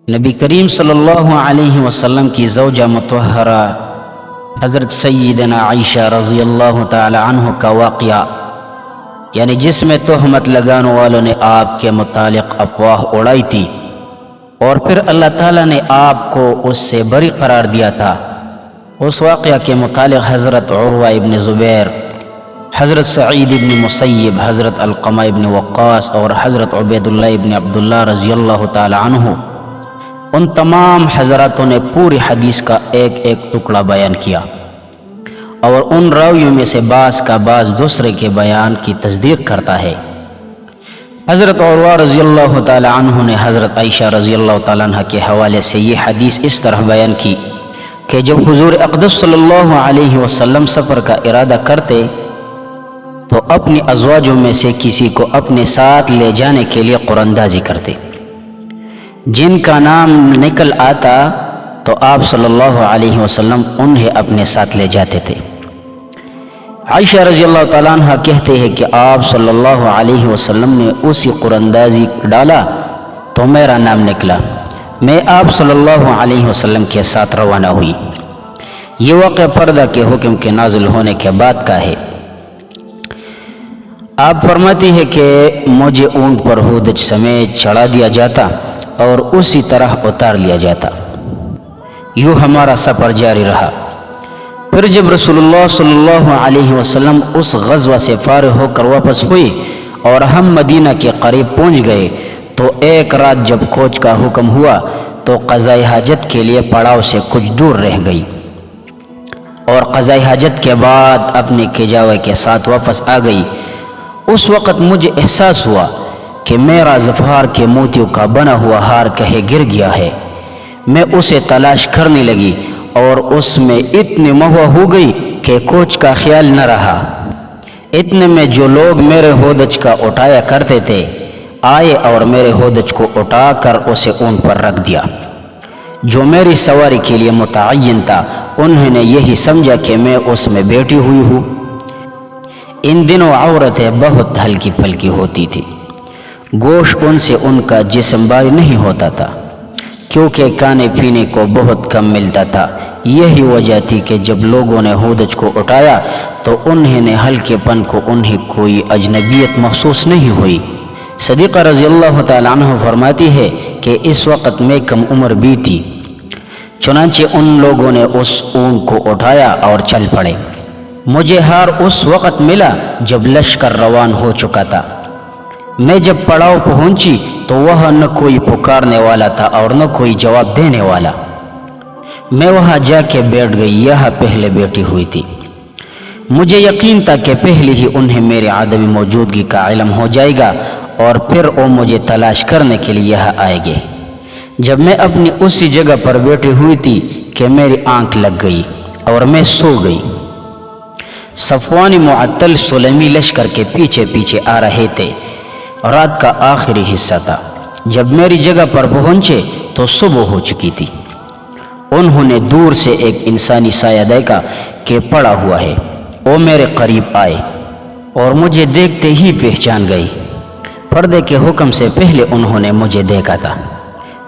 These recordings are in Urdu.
نبی کریم صلی اللہ علیہ وسلم کی زوجہ مطہرہ حضرت سیدنا عائشہ رضی اللہ تعالی عنہ کا واقعہ، یعنی جس میں تہمت لگانے والوں نے آپ کے متعلق افواہ اڑائی تھی اور پھر اللہ تعالیٰ نے آپ کو اس سے بری قرار دیا تھا، اس واقعہ کے متعلق حضرت عروہ ابن زبیر، حضرت سعید ابن مسیب، حضرت علقمہ ابن وقاص اور حضرت عبید اللہ ابن عبداللہ رضی اللہ تعالی عنہ، ان تمام حضراتوں نے پوری حدیث کا ایک ایک ٹکڑا بیان کیا، اور ان راویوں میں سے بعض کا بعض دوسرے کے بیان کی تصدیق کرتا ہے۔ حضرت عروہ رضی اللہ تعالی عنہ نے حضرت عائشہ رضی اللہ تعالی عنہ کے حوالے سے یہ حدیث اس طرح بیان کی کہ جب حضور اقدس صلی اللہ علیہ وسلم سفر کا ارادہ کرتے تو اپنی ازواجوں میں سے کسی کو اپنے ساتھ لے جانے کے لیے قراندازی کرتے، جن کا نام نکل آتا تو آپ صلی اللہ علیہ وسلم انہیں اپنے ساتھ لے جاتے تھے۔ عائشہ رضی اللہ تعالیٰ عنہ کہتے ہیں کہ آپ صلی اللہ علیہ وسلم نے اسی قراندازی ڈالا تو میرا نام نکلا، میں آپ صلی اللہ علیہ وسلم کے ساتھ روانہ ہوئی۔ یہ واقعہ پردہ کے حکم کے نازل ہونے کے بعد کا ہے۔ آپ فرماتی ہے کہ مجھے اونٹ پر ہودج سمیت چڑھا دیا جاتا اور اسی طرح اتار لیا جاتا، یوں ہمارا سفر جاری رہا۔ پھر جب رسول اللہ صلی اللہ علیہ وسلم اس غزوہ سے فارغ ہو کر واپس ہوئے اور ہم مدینہ کے قریب پہنچ گئے تو ایک رات جب کوچ کا حکم ہوا تو قضاء حاجت کے لیے پڑاؤ سے کچھ دور رہ گئی، اور قضاء حاجت کے بعد اپنے کجاوے کے ساتھ واپس آ گئی۔ اس وقت مجھے احساس ہوا کہ میرا ظفار کے موتیوں کا بنا ہوا ہار کہیں گر گیا ہے۔ میں اسے تلاش کرنے لگی اور اس میں اتنی مہوہ ہو گئی کہ کوچ کا خیال نہ رہا۔ اتنے میں جو لوگ میرے ہودج کا اٹھایا کرتے تھے آئے اور میرے ہودج کو اٹھا کر اسے اونٹ پر رکھ دیا، جو میری سواری کے لیے متعین تھا۔ انہوں نے یہی سمجھا کہ میں اس میں بیٹھی ہوئی ہوں۔ ان دنوں عورتیں بہت ہلکی پھلکی ہوتی تھی، گوشت ان سے ان کا جسم بھاری نہیں ہوتا تھا، کیونکہ کھانے پینے کو بہت کم ملتا تھا۔ یہی وجہ تھی کہ جب لوگوں نے ہودج کو اٹھایا تو انہوں نے ہلکے پن کو انہیں کوئی اجنبیت محسوس نہیں ہوئی۔ صدیقہ رضی اللہ تعالی عنہ فرماتی ہے کہ اس وقت میں کم عمر بھی تھی، چنانچہ ان لوگوں نے اس اونٹ کو اٹھایا اور چل پڑے۔ مجھے ہار اس وقت ملا جب لشکر روان ہو چکا تھا۔ میں جب پڑاؤ پہنچی تو وہاں نہ کوئی پکارنے والا تھا اور نہ کوئی جواب دینے والا۔ میں وہاں جا کے بیٹھ گئی، یہاں پہلے بیٹھی ہوئی تھی۔ مجھے یقین تھا کہ پہلے ہی انہیں میرے عدم موجودگی کا علم ہو جائے گا اور پھر وہ مجھے تلاش کرنے کے لیے یہاں آئے گے۔ جب میں اپنی اسی جگہ پر بیٹھی ہوئی تھی کہ میری آنکھ لگ گئی اور میں سو گئی۔ صفوان معطل سلیمی لشکر کے پیچھے پیچھے آ رہے تھے، رات کا آخری حصہ تھا۔ جب میری جگہ پر پہنچے تو صبح ہو چکی تھی۔ انہوں نے دور سے ایک انسانی سایہ دیکھا کہ پڑا ہوا ہے۔ وہ میرے قریب آئے اور مجھے دیکھتے ہی پہچان گئی۔ پردے کے حکم سے پہلے انہوں نے مجھے دیکھا تھا۔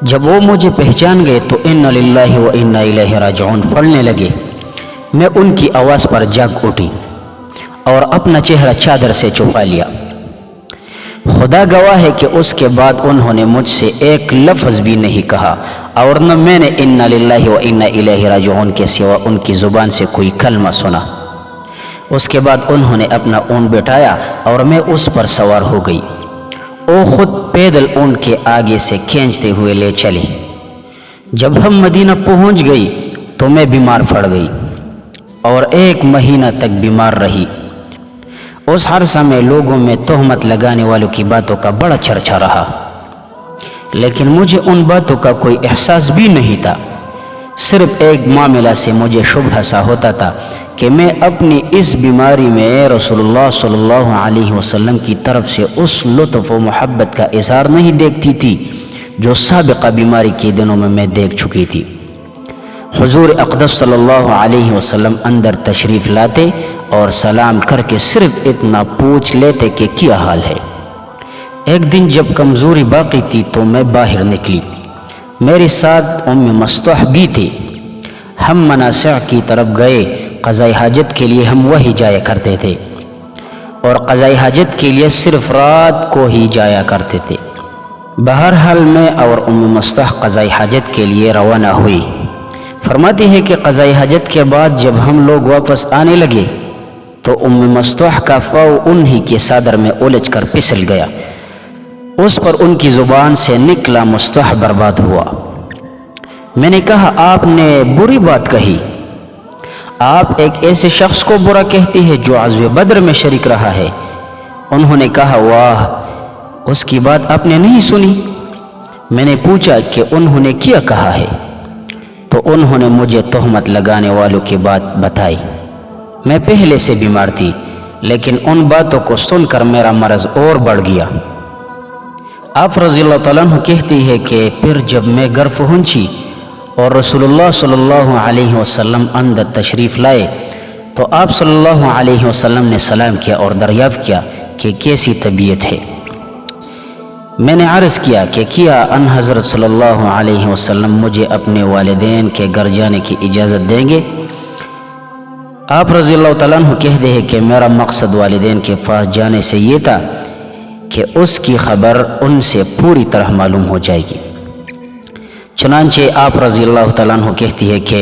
جب وہ مجھے پہچان گئے تو انا للہ و انا الیہ راجعون پڑھنے لگے۔ میں ان کی آواز پر جاگ اٹھی اور اپنا چہرہ چادر سے چھپا لیا۔ خدا گواہ ہے کہ اس کے بعد انہوں نے مجھ سے ایک لفظ بھی نہیں کہا، اور نہ میں نے انا للہ و انا الیہ راجعون کے سوا ان کی زبان سے کوئی کلمہ سنا۔ اس کے بعد انہوں نے اپنا اونٹ بٹھایا اور میں اس پر سوار ہو گئی۔ وہ خود پیدل اونٹ کے آگے سے کھینچتے ہوئے لے چلی۔ جب ہم مدینہ پہنچ گئی تو میں بیمار پڑ گئی اور 1 مہینہ تک بیمار رہی۔ اس عرصہ میں لوگوں میں تہمت لگانے والوں کی باتوں کا بڑا چرچا رہا، لیکن مجھے ان باتوں کا کوئی احساس بھی نہیں تھا۔ صرف ایک معاملہ سے مجھے شبہ سا ہوتا تھا کہ میں اپنی اس بیماری میں رسول اللہ صلی اللہ علیہ وسلم کی طرف سے اس لطف و محبت کا اظہار نہیں دیکھتی تھی جو سابقہ بیماری کے دنوں میں دیکھ چکی تھی۔ حضور اقدس صلی اللہ علیہ وسلم اندر تشریف لاتے اور سلام کر کے صرف اتنا پوچھ لیتے کہ کیا حال ہے۔ ایک دن جب کمزوری باقی تھی تو میں باہر نکلی میرے ساتھ مستح بھی تھی۔ ہم مناسع کی طرف گئے، قضاء حاجت کے لیے ہم وہی جایا کرتے تھے، اور قضاء حاجت کے لیے صرف رات کو ہی جایا کرتے تھے۔ بہرحال میں اور مستح قضاء حاجت کے لیے روانہ ہوئی۔ فرماتی ہے کہ قضاء حاجت کے بعد جب ہم لوگ واپس آنے لگے تو مستح کا فاؤ انہی کے صدر میں الجھ کر پھسل گیا، اس پر ان کی زبان سے نکلا، مستح برباد ہوا۔ میں نے کہا آپ نے بری بات کہی، آپ ایک ایسے شخص کو برا کہتی ہے جو غزوہ بدر میں شریک رہا ہے۔ انہوں نے کہا واہ، اس کی بات آپ نے نہیں سنی؟ میں نے پوچھا کہ انہوں نے کیا کہا ہے؟ تو انہوں نے مجھے تہمت لگانے والوں کی بات بتائی۔ میں پہلے سے بیمار تھی، لیکن ان باتوں کو سن کر میرا مرض اور بڑھ گیا۔ آپ رضی اللہ تعالیٰ عنہ کہتی ہے کہ پھر جب میں گھر پہنچی اور رسول اللہ صلی اللہ علیہ وسلم اندر تشریف لائے تو آپ صلی اللہ علیہ وسلم نے سلام کیا اور دریافت کیا کہ کیسی طبیعت ہے۔ میں نے عرض کیا کہ کیا ان حضرت صلی اللہ علیہ وسلم مجھے اپنے والدین کے گھر جانے کی اجازت دیں گے؟ آپ رضی اللہ تعالیٰ عنہ کہتے ہیں کہ میرا مقصد والدین کے پاس جانے سے یہ تھا کہ اس کی خبر ان سے پوری طرح معلوم ہو جائے گی۔ چنانچہ آپ رضی اللہ تعالیٰ عنہ کہتی ہے کہ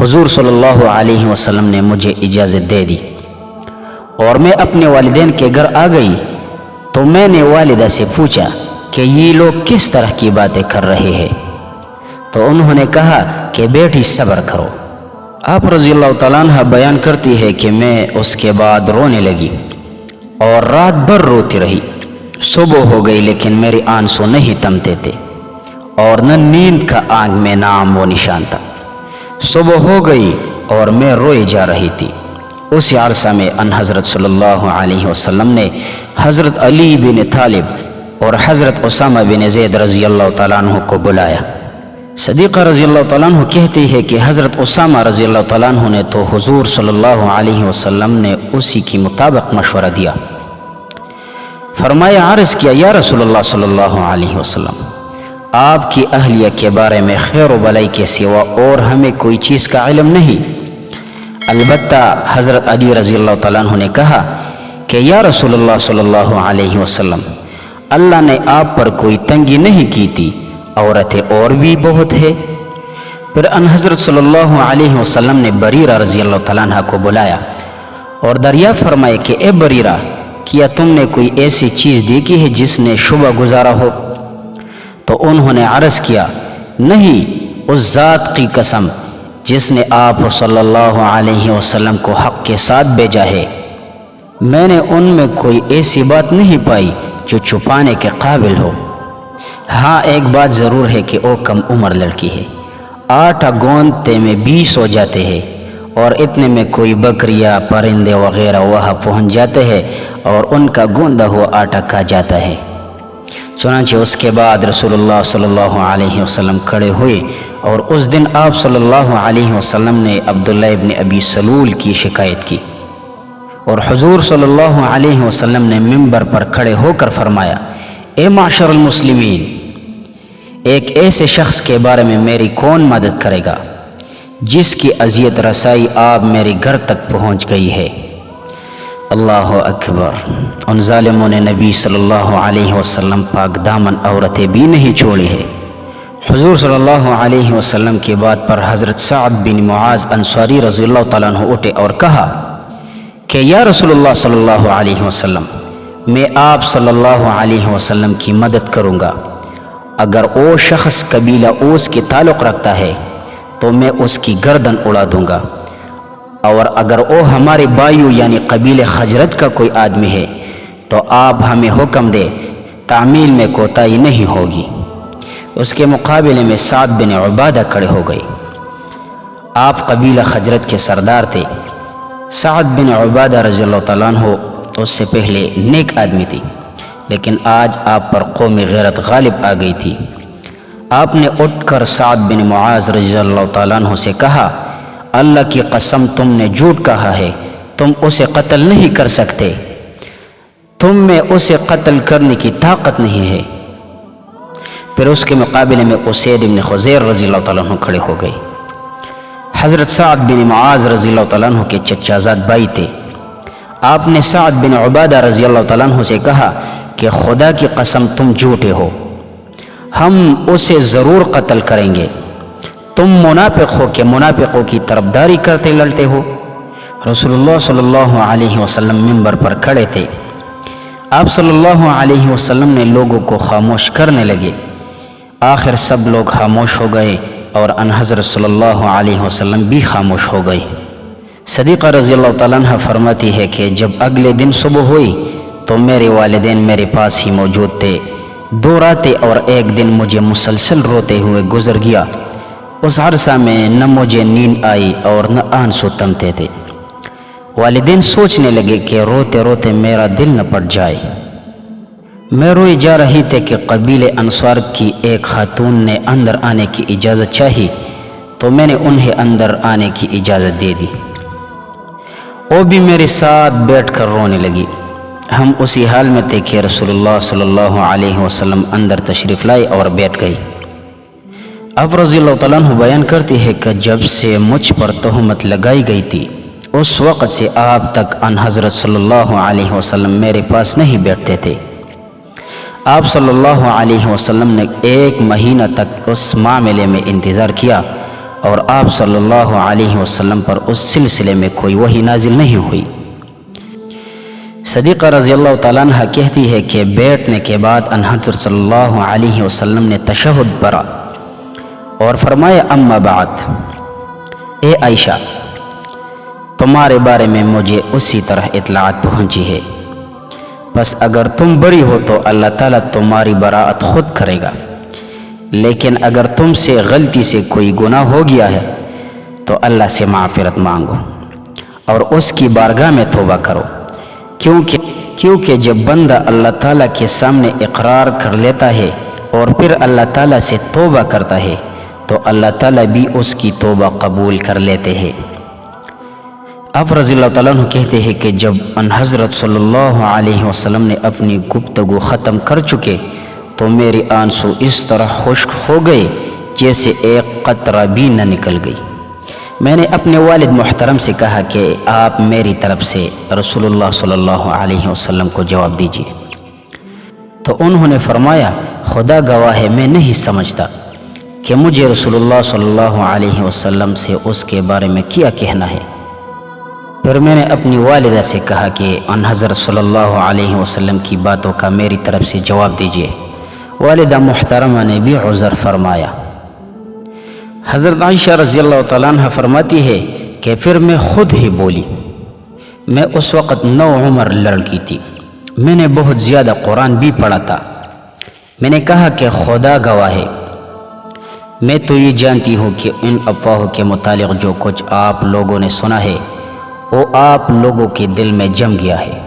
حضور صلی اللہ علیہ وسلم نے مجھے اجازت دے دی اور میں اپنے والدین کے گھر آ گئی تو میں نے والدہ سے پوچھا کہ یہ لوگ کس طرح کی باتیں کر رہے ہیں، تو انہوں نے کہا کہ بیٹی صبر کرو۔ آپ رضی اللہ تعالیٰ عنہ بیان کرتی ہے کہ میں اس کے بعد رونے لگی اور رات بھر روتی رہی۔ صبح ہو گئی لیکن میری آنسو نہیں تھمتے تھے اور نہ نیند کا آنکھ میں نام و نشان تھا۔ صبح ہو گئی اور میں روئی جا رہی تھی۔ اسی عرصہ میں ان حضرت صلی اللہ علیہ وسلم نے حضرت علی بن طالب اور حضرت اسامہ بن زید رضی اللہ تعالیٰ عنہ کو بلایا۔ صدیقہ رضی اللہ تعالیٰ عنہ کہتی ہے کہ حضرت اسامہ رضی اللہ تعالیٰ عنہ نے تو حضور صلی اللہ علیہ وسلم نے اسی کی مطابق مشورہ دیا۔ فرمایا عرض کیا یا رسول اللہ صلی اللہ علیہ وسلم، آپ کی اہلیہ کے بارے میں خیر و بلائی کے سوا اور ہمیں کوئی چیز کا علم نہیں۔ البتہ حضرت علی رضی اللہ تعالیٰ عنہ نے کہا کہ یا رسول اللہ صلی اللہ علیہ وسلم، اللہ نے آپ پر کوئی تنگی نہیں کی تھی، عورتیں اور بھی بہت ہے۔ پھر ان حضرت صلی اللہ علیہ وسلم نے بریرہ رضی اللہ تعالیٰ عنہ کو بلایا اور دریافت فرمائے کہ اے بریرہ، کیا تم نے کوئی ایسی چیز دیکھی ہے جس نے شبہ گزارا ہو؟ تو انہوں نے عرض کیا نہیں، اس ذات کی قسم جس نے آپ صلی اللہ علیہ وسلم کو حق کے ساتھ بھیجا ہے، میں نے ان میں کوئی ایسی بات نہیں پائی جو چھپانے کے قابل ہو۔ ہاں ایک بات ضرور ہے کہ وہ کم عمر لڑکی ہے، آٹا گوندتے میں 20 ہو جاتے ہیں اور اتنے میں کوئی بکریاں پرندے وغیرہ وہاں پہنچ جاتے ہیں اور ان کا گوندا ہوا آٹا کھا جاتا ہے۔ چنانچہ اس کے بعد رسول اللہ صلی اللہ علیہ وسلم کھڑے ہوئے اور اس دن آپ صلی اللہ علیہ وسلم نے عبداللہ ابن ابی سلول کی شکایت کی اور حضور صلی اللہ علیہ وسلم نے منبر پر کھڑے ہو کر فرمایا اے معاشر المسلمین، ایک ایسے شخص کے بارے میں میری کون مدد کرے گا جس کی اذیت رسائی آپ میرے گھر تک پہنچ گئی ہے؟ اللہ اکبر۔ ان ظالموں نے نبی صلی اللہ علیہ وسلم پاک دامن عورتیں بھی نہیں چھوڑی ہے۔ حضور صلی اللہ علیہ وسلم کے بعد پر حضرت سعد بن معاذ انصاری رضی اللہ تعالیٰ عنہ اٹھے اور کہا کہ یا رسول اللہ صلی اللہ علیہ وسلم، میں آپ صلی اللہ علیہ وسلم کی مدد کروں گا۔ اگر وہ شخص قبیلہ اوس کے تعلق رکھتا ہے تو میں اس کی گردن اڑا دوں گا، اور اگر وہ ہمارے بائیو یعنی قبیلہ خجرت کا کوئی آدمی ہے تو آپ ہمیں حکم دے، تعمیل میں کوتاہی نہیں ہوگی۔ اس کے مقابلے میں سعد بن عبادہ کھڑے ہو گئے۔ آپ قبیلہ خجرت کے سردار تھے۔ سعد بن عبادہ رضی اللہ تعالیٰ عنہ اس سے پہلے نیک آدمی تھی، لیکن آج آپ پر قومی غیرت غالب آ گئی تھی۔ آپ نے اٹھ کر سعد بن معاذ رضی اللہ تعالیٰ عنہ سے کہا اللہ کی قسم تم نے جھوٹ کہا ہے، تم اسے قتل نہیں کر سکتے، تم میں اسے قتل کرنے کی طاقت نہیں ہے۔ پھر اس کے مقابلے میں اسید بن خضیر رضی اللہ تعالیٰ عنہ کھڑے ہو گئے۔ حضرت سعد بن معاذ رضی اللہ تعالیٰ عنہ کے چچا زاد بھائی تھے۔ آپ نے سعد بن عبادہ رضی اللہ تعالیٰ عنہ سے کہا کہ خدا کی قسم تم جھوٹے ہو، ہم اسے ضرور قتل کریں گے، تم منافق ہو کہ منافقوں کی طرفداری کرتے لڑتے ہو۔ رسول اللہ صلی اللہ علیہ وسلم منبر پر کھڑے تھے۔ آپ صلی اللہ علیہ وسلم نے لوگوں کو خاموش کرنے لگے۔ آخر سب لوگ خاموش ہو گئے اور ان حضرت صلی اللہ علیہ وسلم بھی خاموش ہو گئے۔ صدیقہ رضی اللہ تعالیٰ عنہ فرماتی ہے کہ جب اگلے دن صبح ہوئی تو میرے والدین میرے پاس ہی موجود تھے۔ 2 راتیں اور 1 دن مجھے مسلسل روتے ہوئے گزر گیا۔ اس عرصہ میں نہ مجھے نیند آئی اور نہ آنسو تھمتے تھے۔ والدین سوچنے لگے کہ روتے روتے میرا دل نہ پھٹ جائے۔ میں روئی جا رہی تھی کہ قبیلے انصار کی ایک خاتون نے اندر آنے کی اجازت چاہی تو میں نے انہیں اندر آنے کی اجازت دے دی۔ وہ بھی میرے ساتھ بیٹھ کر رونے لگی۔ ہم اسی حال میں تھے کہ رسول اللہ صلی اللہ علیہ وسلم اندر تشریف لائے اور بیٹھ گئی۔ اب رضی اللہ تعالیٰ عنہ بیان کرتی ہے کہ جب سے مجھ پر تہمت لگائی گئی تھی اس وقت سے آپ تک ان حضرت صلی اللہ علیہ وسلم میرے پاس نہیں بیٹھتے تھے۔ آپ صلی اللہ علیہ وسلم نے 1 مہینہ تک اس معاملے میں انتظار کیا اور آپ صلی اللہ علیہ وسلم پر اس سلسلے میں کوئی وحی نازل نہیں ہوئی۔ صدیقہ رضی اللہ تعالیٰ عنہ کہتی ہے کہ بیٹھنے کے بعد ان حضرت صلی اللہ علیہ وسلم نے تشہد پڑھا اور فرمایا اما بعد، اے عائشہ تمہارے بارے میں مجھے اسی طرح اطلاعات پہنچی ہے، بس اگر تم بری ہو تو اللہ تعالیٰ تمہاری براءت خود کرے گا، لیکن اگر تم سے غلطی سے کوئی گناہ ہو گیا ہے تو اللہ سے معافرت مانگو اور اس کی بارگاہ میں توبہ کرو، کیونکہ جب بندہ اللہ تعالیٰ کے سامنے اقرار کر لیتا ہے اور پھر اللہ تعالیٰ سے توبہ کرتا ہے تو اللہ تعالیٰ بھی اس کی توبہ قبول کر لیتے ہیں۔ آپ رضی اللہ تعالیٰ عنہ کہتے ہیں کہ جب ان حضرت صلی اللہ علیہ وسلم نے اپنی گفتگو ختم کر چکے تو میری آنسو اس طرح خشک ہو گئے جیسے ایک قطرہ بھی نہ نکل گئی۔ میں نے اپنے والد محترم سے کہا کہ آپ میری طرف سے رسول اللہ صلی اللہ علیہ وسلم کو جواب دیجیے، تو انہوں نے فرمایا خدا گواہ ہے میں نہیں سمجھتا کہ مجھے رسول اللہ صلی اللہ علیہ وسلم سے اس کے بارے میں کیا کہنا ہے۔ پھر میں نے اپنی والدہ سے کہا کہ ان حضرت صلی اللہ علیہ وسلم کی باتوں کا میری طرف سے جواب دیجیے۔ والدہ محترمہ نے بھی عذر فرمایا۔ حضرت عائشہ رضی اللہ تعالیٰ عنہ فرماتی ہے کہ پھر میں خود ہی بولی۔ میں اس وقت 9 عمر لڑکی تھی، میں نے بہت زیادہ قرآن بھی پڑھا تھا۔ میں نے کہا کہ خدا گواہ ہے میں تو یہ جانتی ہوں کہ ان افواہوں کے متعلق جو کچھ آپ لوگوں نے سنا ہے وہ آپ لوگوں کے دل میں جم گیا ہے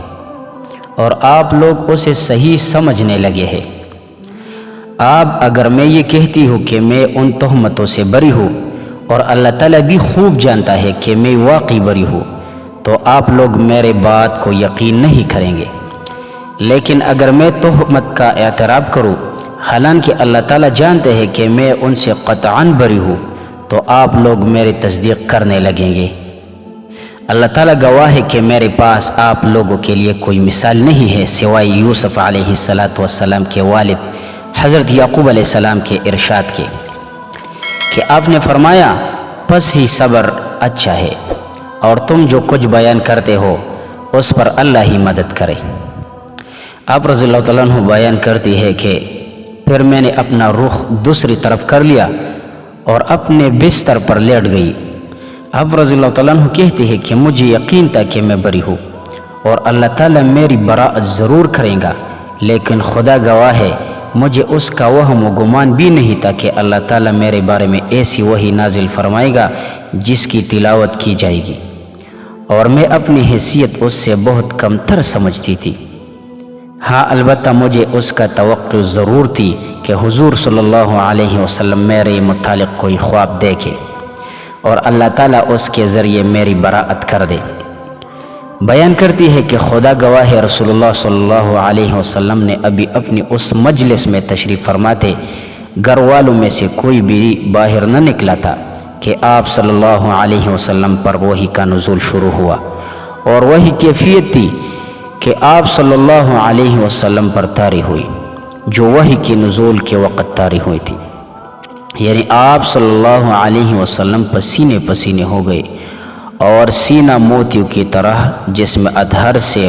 اور آپ لوگ اسے صحیح سمجھنے لگے ہیں۔ اب اگر میں یہ کہتی ہوں کہ میں ان تہمتوں سے بری ہوں اور اللہ تعالیٰ بھی خوب جانتا ہے کہ میں واقعی بری ہوں تو آپ لوگ میرے بات کو یقین نہیں کریں گے، لیکن اگر میں تہمت کا اعتراف کروں حالانکہ اللہ تعالیٰ جانتے ہیں کہ میں ان سے قطعاً بری ہوں تو آپ لوگ میری تصدیق کرنے لگیں گے۔ اللہ تعالیٰ گواہ ہے کہ میرے پاس آپ لوگوں کے لیے کوئی مثال نہیں ہے سوائے یوسف علیہ السلام کے والد حضرت یعقوب علیہ السلام کے ارشاد کے کہ آپ نے فرمایا پس ہی صبر اچھا ہے اور تم جو کچھ بیان کرتے ہو اس پر اللہ ہی مدد کرے۔ آپ رضی اللہ تعالیٰ عنہ بیان کرتی ہے کہ پھر میں نے اپنا رخ دوسری طرف کر لیا اور اپنے بستر پر لیٹ گئی۔ اب رضی اللہ تعالیٰ عنہ کہتے ہیں کہ مجھے یقین تھا کہ میں بری ہوں اور اللہ تعالیٰ میری براءت ضرور کرے گا، لیکن خدا گواہ ہے مجھے اس کا وہم و گمان بھی نہیں تھا کہ اللہ تعالیٰ میرے بارے میں ایسی وحی نازل فرمائے گا جس کی تلاوت کی جائے گی، اور میں اپنی حیثیت اس سے بہت کم تر سمجھتی تھی۔ ہاں البتہ مجھے اس کا توقع ضرور تھی کہ حضور صلی اللہ علیہ وسلم میرے متعلق کوئی خواب دیکھے اور اللہ تعالیٰ اس کے ذریعے میری براءت کر دے۔ بیان کرتی ہے کہ خدا گواہ ہے رسول اللہ صلی اللہ علیہ وسلم نے ابھی اپنی اس مجلس میں تشریف فرما تھے گھر والوں میں سے کوئی بھی باہر نہ نکلا تھا کہ آپ صلی اللہ علیہ وسلم پر وحی کا نزول شروع ہوا، اور وہی کیفیت تھی کہ آپ صلی اللہ علیہ وسلم پر طاری ہوئی جو وحی کے نزول کے وقت طاری ہوئی تھی، یعنی آپ صلی اللہ علیہ وسلم پسینے پسینے ہو گئے اور سینہ موتیوں کی طرح جسم اطہر سے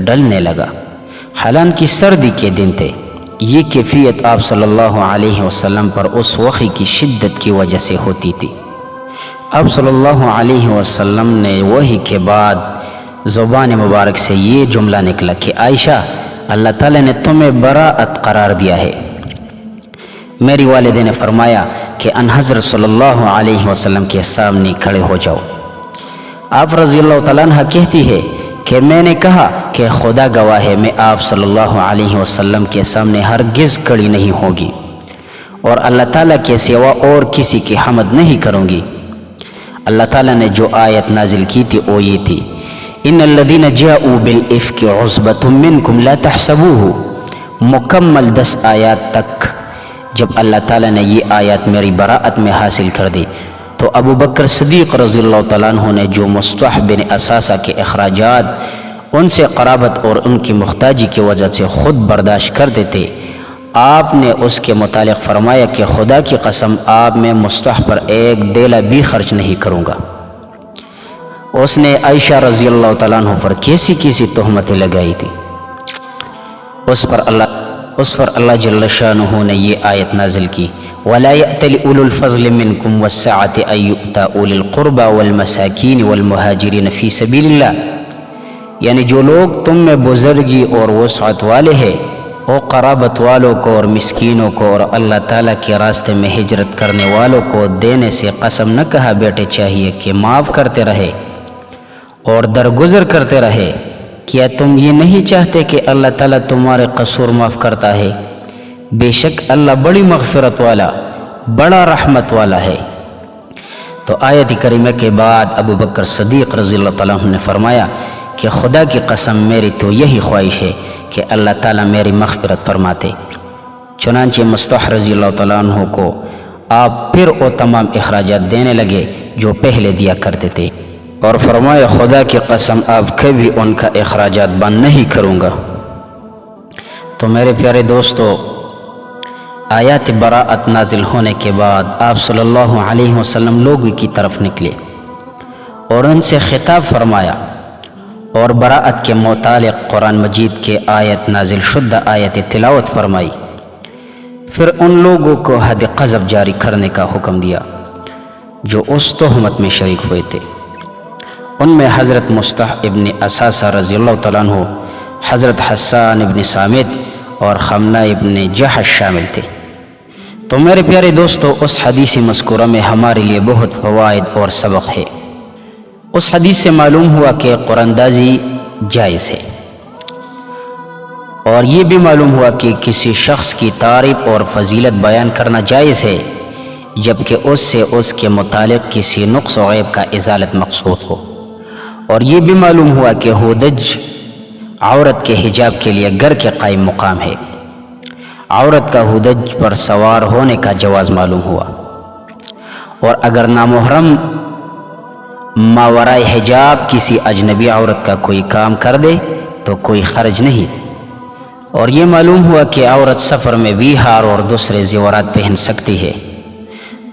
ڈلنے لگا، حالانکہ سردی کے دن تھے۔ یہ کیفیت آپ صلی اللہ علیہ وسلم پر اس وحی کی شدت کی وجہ سے ہوتی تھی۔ آپ صلی اللہ علیہ وسلم نے وحی کے بعد زبان مبارک سے یہ جملہ نکلا کہ عائشہ، اللہ تعالیٰ نے تمہیں براءت قرار دیا ہے۔ میری والدہ نے فرمایا کہ ان حضرت صلی اللہ علیہ وسلم کے سامنے کھڑے ہو جاؤ۔ آپ رضی اللہ تعالیٰ عنہ کہتی ہے کہ میں نے کہا کہ خدا گواہ ہے، میں آپ صلی اللہ علیہ وسلم کے سامنے ہرگز کھڑی نہیں ہوگی اور اللہ تعالیٰ کے سوا اور کسی کی حمد نہیں کروں گی۔ اللہ تعالیٰ نے جو آیت نازل کی تھی وہ یہ تھی، ان الذین جاءوا بالافک عصبۃ منکم لا تحسبوہ، مکمل 10 آیات تک۔ جب اللہ تعالیٰ نے یہ آیات میری براءت میں حاصل کر دی تو ابو بکر صدیق رضی اللہ تعالیٰ عنہ نے جو مصطح بن اساسہ کے اخراجات ان سے قرابت اور ان کی محتاجی کی وجہ سے خود برداشت کرتے تھے، آپ نے اس کے متعلق فرمایا کہ خدا کی قسم آپ میں مصطح پر ایک دیلا بھی خرچ نہیں کروں گا۔ اس نے عائشہ رضی اللہ تعالیٰ عنہ پر کیسی کیسی تہمتیں لگائی تھی، اس پر اللہ جل شانہ نے یہ آیت نازل کی، وَلَا يَأْتَلِ أُولُو الْفَضْلِ مِنْكُمْ وَالسَّعَةِ أَن يُؤْتَىٰ أُولِي الْقُرْبَىٰ وَالْمَسَاكِينِ وَالْمُهَاجِرِينَ فِي سَبِيلِ اللَّهِ، یعنی جو لوگ تم میں بزرگی اور وسعت والے ہیں وہ قرابت والوں کو اور مسکینوں کو اور اللہ تعالیٰ کے راستے میں ہجرت کرنے والوں کو دینے سے قسم نہ کہا بیٹے چاہیے کہ معاف کرتے رہے اور درگزر کرتے رہے۔ کیا تم یہ نہیں چاہتے کہ اللہ تعالیٰ تمہارے قصور معاف کرتا ہے؟ بے شک اللہ بڑی مغفرت والا، بڑا رحمت والا ہے۔ تو آیت کریمہ کے بعد ابو بکر صدیق رضی اللہ تعالیٰ عنہ نے فرمایا کہ خدا کی قسم میری تو یہی خواہش ہے کہ اللہ تعالیٰ میری مغفرت فرماتے۔ چنانچہ مصطح رضی اللہ تعالیٰ عنہ کو آپ پھر وہ تمام اخراجات دینے لگے جو پہلے دیا کرتے تھے، اور فرمایا خدا کی قسم اب کبھی ان کا اخراجات بند نہیں کروں گا۔ تو میرے پیارے دوستو، آیات براءت نازل ہونے کے بعد آپ صلی اللہ علیہ وسلم لوگوں کی طرف نکلے اور ان سے خطاب فرمایا اور براءت کے متعلق قرآن مجید کے آیت نازل شدہ آیت تلاوت فرمائی۔ پھر ان لوگوں کو حد قذف جاری کرنے کا حکم دیا جو اس تہمت میں شریک ہوئے تھے۔ ان میں حضرت مصطح ابن اساسہ رضی اللہ تعالیٰ عنہ، حضرت حسان ابن ثابت اور خمنہ ابن جحش شامل تھے۔ تو میرے پیارے دوستو، اس حدیث مذکورہ میں ہمارے لیے بہت فوائد اور سبق ہے۔ اس حدیث سے معلوم ہوا کہ قرآن اندازی جائز ہے، اور یہ بھی معلوم ہوا کہ کسی شخص کی تعریف اور فضیلت بیان کرنا جائز ہے جبکہ اس سے اس کے متعلق کسی نقص و عیب کا ازالت مقصود ہو، اور یہ بھی معلوم ہوا کہ ہودج عورت کے حجاب کے لیے گھر کے قائم مقام ہے۔ عورت کا ہودج پر سوار ہونے کا جواز معلوم ہوا، اور اگر نامحرم ماورائے حجاب کسی اجنبی عورت کا کوئی کام کر دے تو کوئی خرج نہیں۔ اور یہ معلوم ہوا کہ عورت سفر میں بھی ہار اور دوسرے زیورات پہن سکتی ہے۔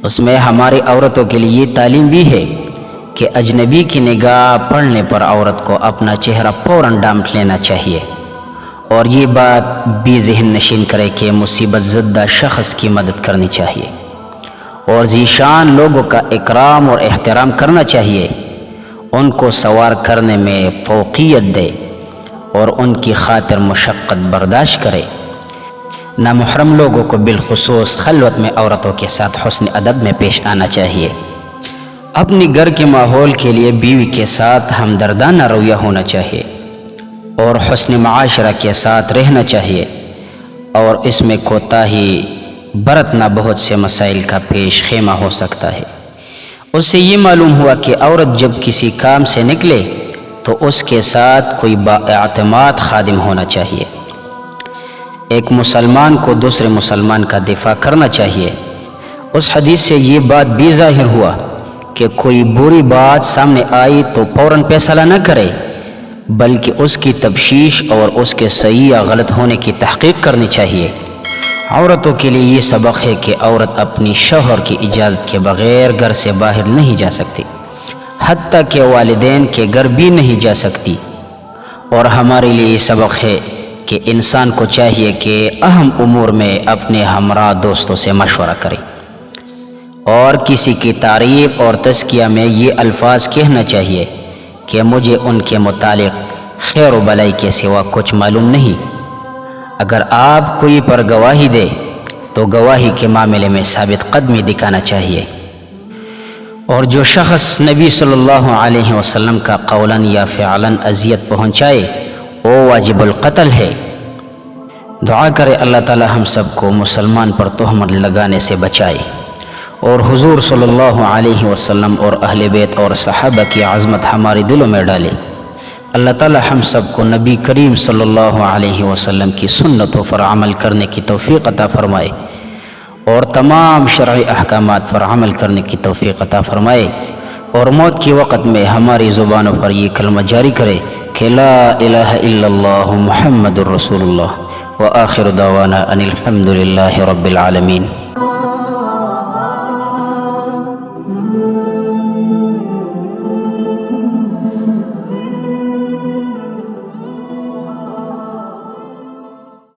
اس میں ہماری عورتوں کے لیے یہ تعلیم بھی ہے کہ اجنبی کی نگاہ پڑنے پر عورت کو اپنا چہرہ فوراً ڈھانپ لینا چاہیے، اور یہ بات بھی ذہن نشین کرے کہ مصیبت زدہ شخص کی مدد کرنی چاہیے اور ذیشان لوگوں کا اکرام اور احترام کرنا چاہیے، ان کو سوار کرنے میں فوقیت دے اور ان کی خاطر مشقت برداشت کرے۔ نامحرم لوگوں کو بالخصوص خلوت میں عورتوں کے ساتھ حسن ادب میں پیش آنا چاہیے۔ اپنی گھر کے ماحول کے لیے بیوی کے ساتھ ہمدردانہ رویہ ہونا چاہیے اور حسن معاشرہ کے ساتھ رہنا چاہیے، اور اس میں کوتاہی برتنا بہت سے مسائل کا پیش خیمہ ہو سکتا ہے۔ اس سے یہ معلوم ہوا کہ عورت جب کسی کام سے نکلے تو اس کے ساتھ کوئی بااعتماد خادم ہونا چاہیے۔ ایک مسلمان کو دوسرے مسلمان کا دفاع کرنا چاہیے۔ اس حدیث سے یہ بات بھی ظاہر ہوا کہ کوئی بری بات سامنے آئی تو فوراً فیصلہ نہ کرے، بلکہ اس کی تفتیش اور اس کے صحیح یا غلط ہونے کی تحقیق کرنی چاہیے۔ عورتوں کے لیے یہ سبق ہے کہ عورت اپنی شوہر کی اجازت کے بغیر گھر سے باہر نہیں جا سکتی، حتیٰ کہ والدین کے گھر بھی نہیں جا سکتی۔ اور ہمارے لیے یہ سبق ہے کہ انسان کو چاہیے کہ اہم امور میں اپنے ہمراہ دوستوں سے مشورہ کرے، اور کسی کی تعریف اور تزکیہ میں یہ الفاظ کہنا چاہیے کہ مجھے ان کے متعلق خیر و بلائی کے سوا کچھ معلوم نہیں۔ اگر آپ کوئی پر گواہی دے تو گواہی کے معاملے میں ثابت قدمی دکھانا چاہیے۔ اور جو شخص نبی صلی اللہ علیہ وسلم کا قولاً یا فعلاً اذیت پہنچائے وہ واجب القتل ہے۔ دعا کرے اللہ تعالی ہم سب کو مسلمان پر تہمت لگانے سے بچائے، اور حضور صلی اللہ علیہ وسلم اور اہل بیت اور صحابہ کی عظمت ہمارے دلوں میں ڈالے۔ اللہ تعالی ہم سب کو نبی کریم صلی اللہ علیہ وسلم کی سنتوں پر عمل کرنے کی توفیق عطا فرمائے، اور تمام شرعی احکامات پر عمل کرنے کی توفیق عطا فرمائے، اور موت کے وقت میں ہماری زبانوں پر یہ کلمہ جاری کرے کہ لا الہ الا اللہ محمد الرسول اللہ، وآخر دعوانا ان الحمد للہ رب العالمین۔